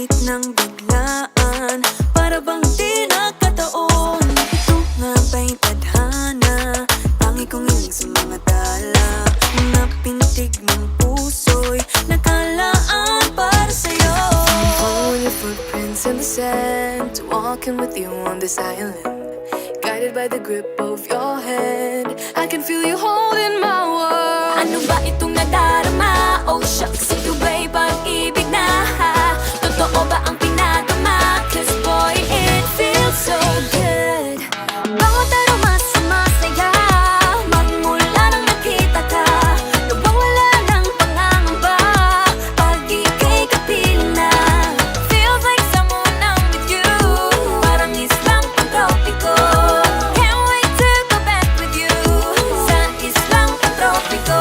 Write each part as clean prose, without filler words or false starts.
Lumapit ng biglaan, para bang di nagkataon. Ito nga ba'y tadhana, tangi kong hiling sa mga tala. Mga pintig ng puso'y nakalaan para sa'yo. Following your footprints in the sand, walking with you on this island, guided by the grip of your hand. I can feel you holding my world. Ano ba itong nadarama? Oh shucks, ito ba'y pag-ibig na? Totoo ba ang pinagama? Cause boy, it feels so good. Bawat aroma sumasaya, magmula nang nakita ka. Nawawala ng pangangamba, pag ika'y kapiling na. Feels like someone I'm with you, parang islang pantropiko. Can't wait to go back with you, sa islang pantropiko.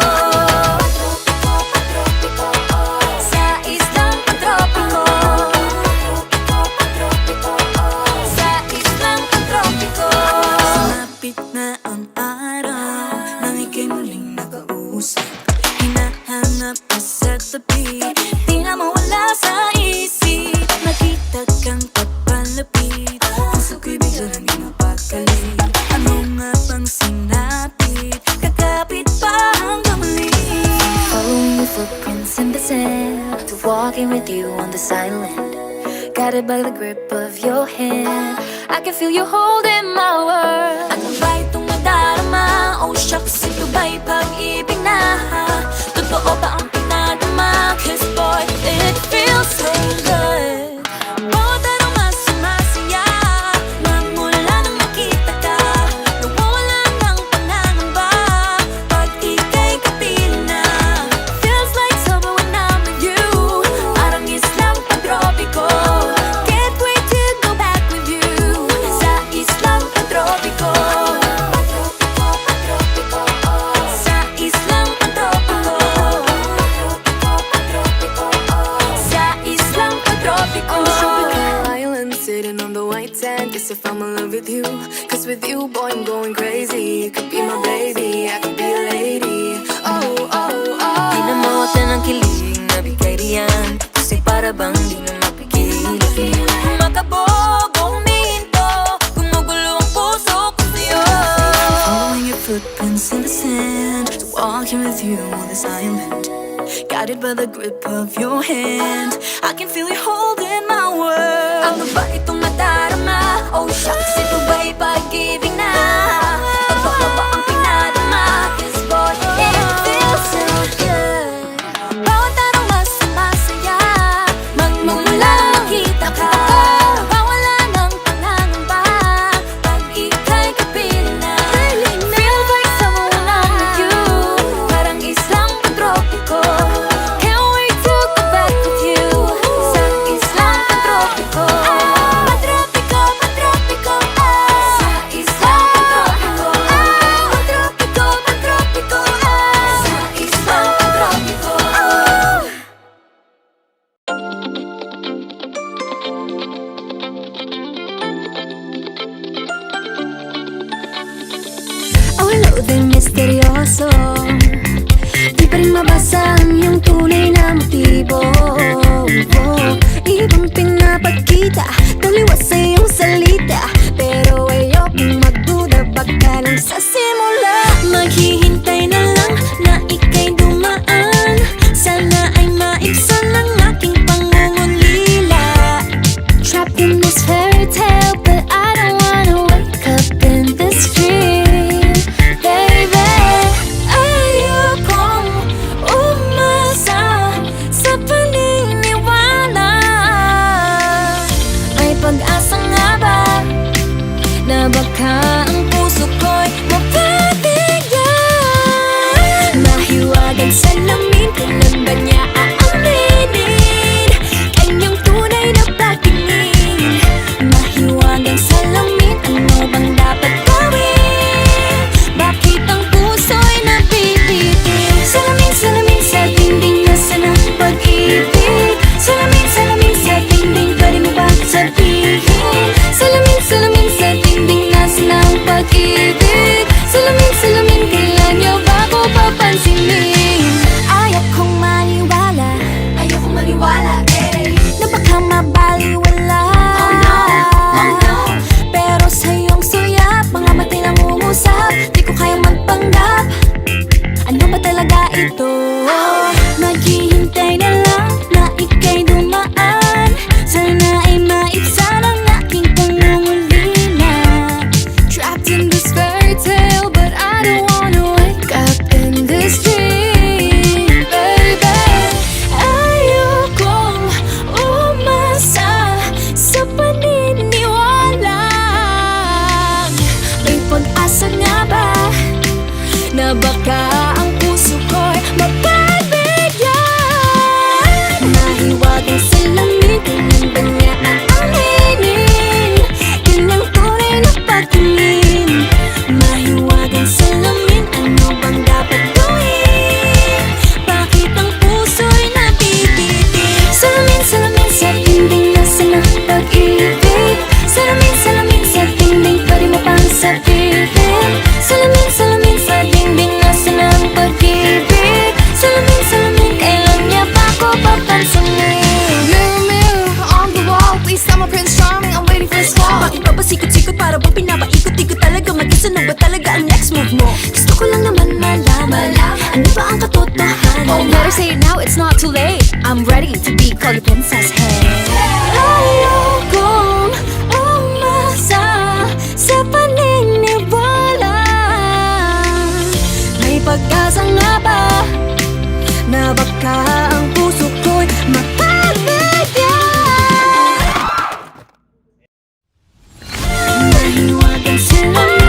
Sa islang pantropiko. Sa islang pantropiko. Sumapit na ang araw, nang ika'y muling nakausap. Hinahanap ka sa tabi, di na mawala sa isip. Nakita kang papalapit, puso ko'y bigla naging mapagkalit. Ano nga bang sinapit, kakapit pa hanggang muli. Following your footprints in the sand, to walking with you on this island, guided by the grip of your hand. I can feel you holding my world. Ano ba itong nadarama? Oh shucks, ito ba'y pag-ibig na? Totoo ba ang pinadama? Cause boy, it feels so good. Bawat aroma sumasaya, magmula nang nakita ka. Nawawala ng pangangamba, pag ika'y kapiling na. Feels like summer when I'm with you, parang islang pantropiko. Can't wait to go back with you, sa islang pantropiko. Sa islang pantropiko. Sa islang pantropiko. On the tropical island, sitting on the white sand. Guess if I'm in love with you, cause with you, boy, I'm going crazy. You could be my baby, I could be a lady. Oh, oh, oh. Di na mawala ng kilig na bigay riyan, kasi para bang di na mapigil. Makabog o humihinto, gumugulo ang puso ko sa'yo. Following your footprints in the sand, walking with you on this island, guided by the grip of your hand. I can feel you holding my world. Ano ba itong nadarama? Oh shucks, ito ba'y pag-ibig na? Totoo ba ang pinadama? Cause boy, it feels so good. Bawat aroma sumasaya, magmula nang nakita ka. Nawawala ng pangangamba, pag ika'y kapiling na. Feels like someone I'm with you, parang islang pantropiko. Can't wait to go back with you, sa islang pantropiko. Pantropiko, pantropiko, sa islang pantropiko. Pantropiko, pantropiko, sa islang pantropiko. Ang load'y misteryoso, di pa rin mabasa ang iyong tunay na motibo. Ibang pinapakita, taliwas sa iyong salita, pero ayokong magduda, baka lang sa simula. Maghihintay na lang na ika'y dumaan, sana ay maibsan ang aking pangungulila. Trapped in this fairy tale, but I don't wanna wake up in this dream, baby. Ayokong umasa sa paniniwala. May pag-asa nga ba na baka ang puso ko'y mapabigyan? Mahiwagang salamin, kailan ba niya aaminin kanyang tunay na pagtingin? Mahiwagang salamin, ano bang dapat gawin? Bakit ang puso'y nabibitin? Salamin, salamin sa dingding, nasa ng pag-ibig. Salamin, salamin sa dingding, pwede mo ba sabihin? Salamin, salamin sa dingding, nasa ng pag-ibig. Salamin, salamin, kailan niyo ba ko papansinin? Ayokong maniwala, Ayokong maniwala, eh, na baka princess hair. Ayokong umasa sa paniniwala. May pag-asa nga ba na baka ang puso ko'y mapagbigyan? Mahiwagang sila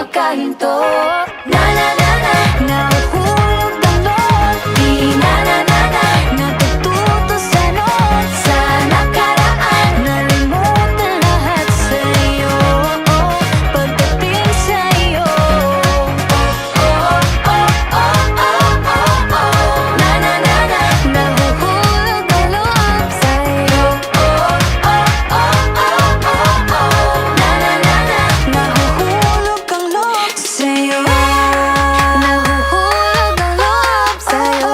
makahinto. Na na na na, nahuhulog ang loob. Di na na na na, natututo sa noon. Sa nakaraan, nalimutan lahat sa'yo. Pagdating sa'yo, na na na na, nahuhulog ang loob sa'yo. Na na na na, nahuhulog ang loob sa'yo. Nahuhulog ang loob sa'yo.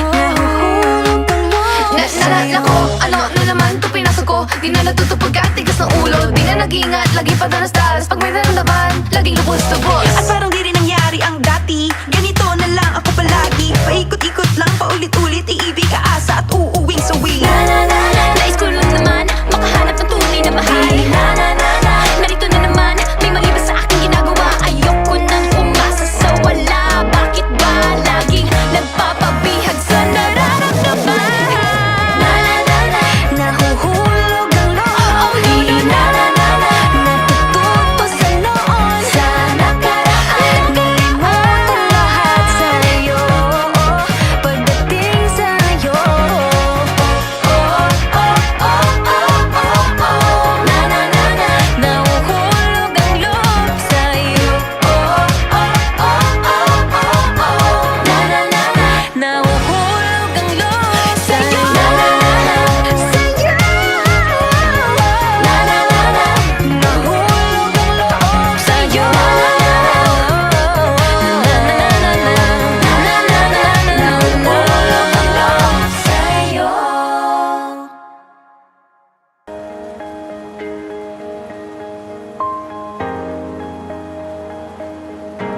Nahuhulog ang loob sa'yo. Nako, ano na naman to pinasok ko. Di na natutupag ka, tigas ng ulo. Di na nag-iingat, lagi pa danas-danas. Pag may naramdaman, laging lubos-lubos. At parang di rin nangyari ang dati. Ganito na lang ako palagi. Paikot-ikot lang, paulit-ulit. Iibig, kaasa at uuwing sawi. Na na na na, nais ko lang naman makahanap ng tunay na mahal. Na na na na, narito na naman, may mali ba sa aking ginagawa? Ayoko nang umasa sa wala. Bakit ba laging nagpapabihag sa nararamdaman? Na na na na, nahuhulog ang loob. Di na na na na, natututo sa noon. Sa nakaraan, nalimutan lahat sa'yo. Pagdating sa'yo, na na na na, nahuhulog ang loob sa'yo. Na na na na, nahuhulog ang loob sa'yo. Na na na na, sa'yo. Na na na na, nahuhulog ang loob sa'yo. Na na na na, nahuhulog ang loob sa'yo.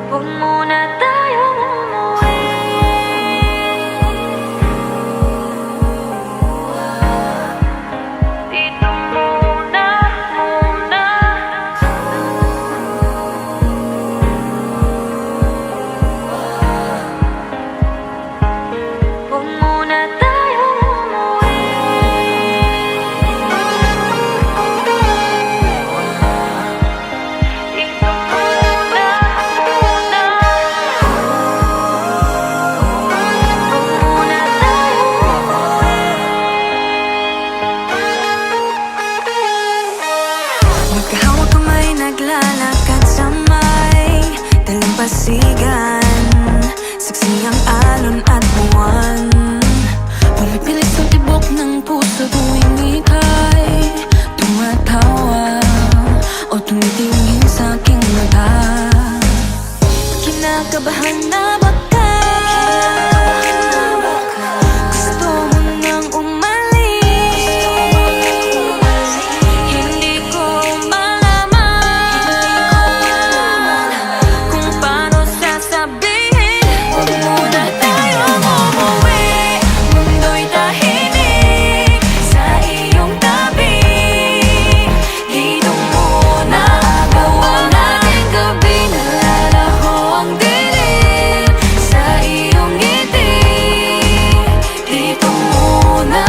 Huwag muna tayong umuwi. Dito muna, muna. Huwag muna tayong umuwi. Dito muna, muna. Huwag muna tayong umuwi. Magkahawak kamay, naglalakad sa may dalampasigan. Saksi ang alon at buwan. Pumipilis ang tibok ng puso tuwing ika'y tumatawa o tumitingin sa aking mata. Kinakabahan na ba ka? Gusto mo nang umalis? Hindi ko malaman kung paano sasabihin. Huwag muna tayong umuwi. Mundo'y tahimik sa iyong tabi. Dito muna, gawa natin gabi. Nalalaho ang dilim sa iyong ngiti. Dito muna,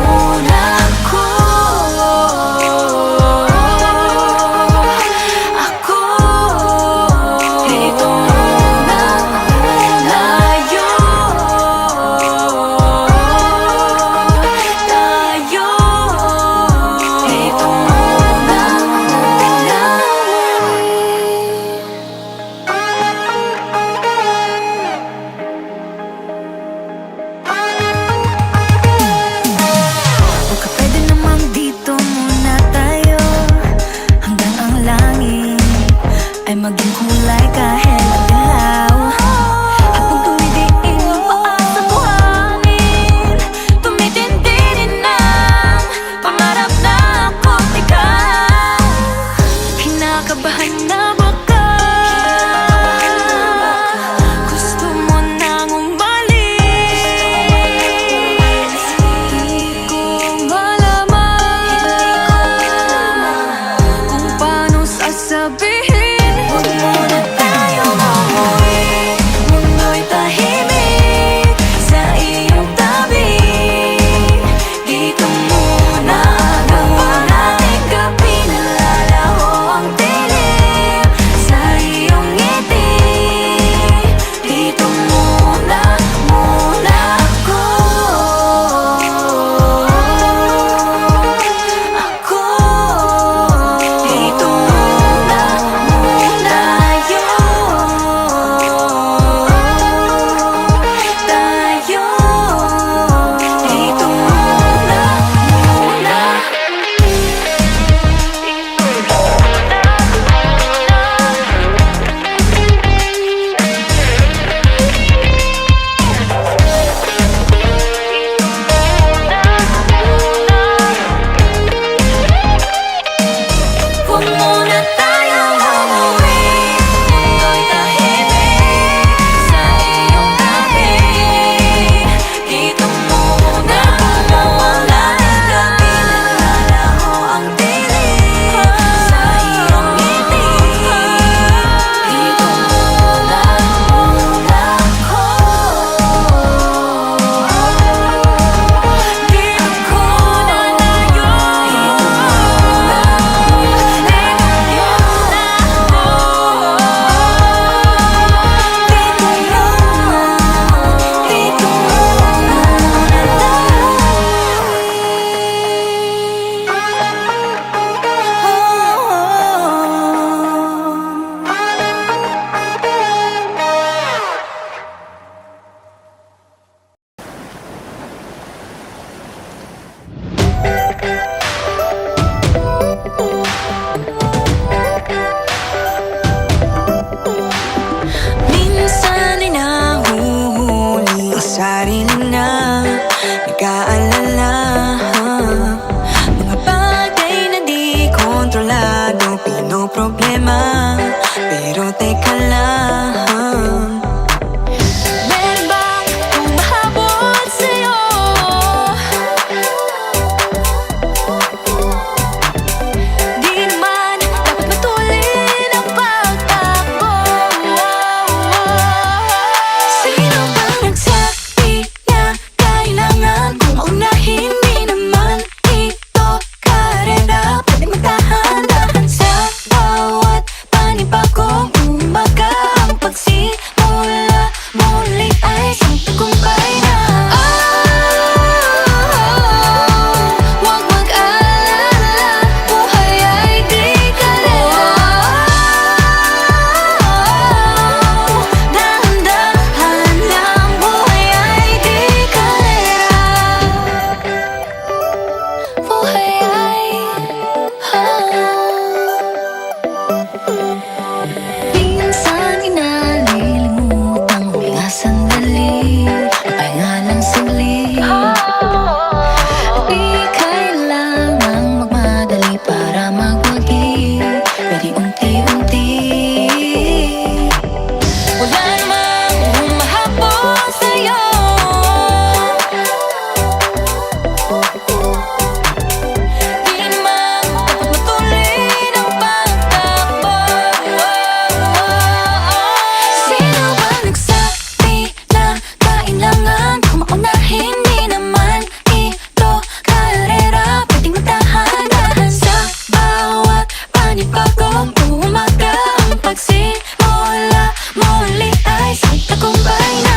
muna ako. Dito muna, muna tayo. Dito muna, muna. Baka pwede namang dito muna tayo hanggang ang langit ay maging kulay kahit madilaw. Habang tumidiin ang paa sa buhangin, tumitindi din ang pangarap na ako't ikaw. Kinakabahan na ba ka? Gusto mo nang umalis? Hindi ko malaman kung paano sasabihin. Huwag muna tayo Bagong umaga ang pagsimula, muli ay sa tagumpay na